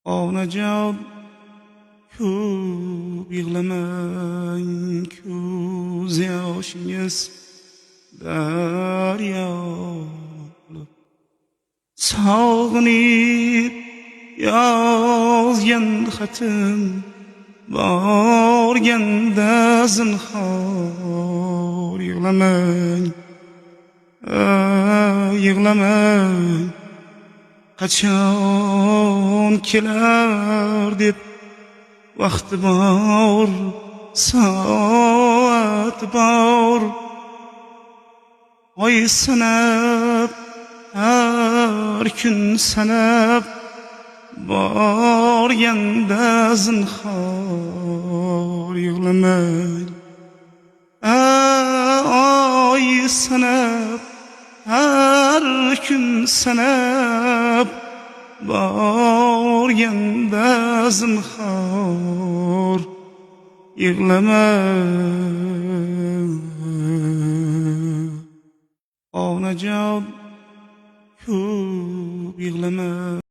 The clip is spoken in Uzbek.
Onajon ko'p yig'lamang, ko'z yoshingiz daryo bo'lib sog'inib yozgan xatim borganda zinhor yig'lamang, yig'lamang. Qachon kelar deb vaqti bor, soat bor, oy sanab, har kun sanab borganda zinhor yig'lamang. Oy sanab, har kun sanab borganda zinhor yig'lamang. Onajon ko'p yig'lamang.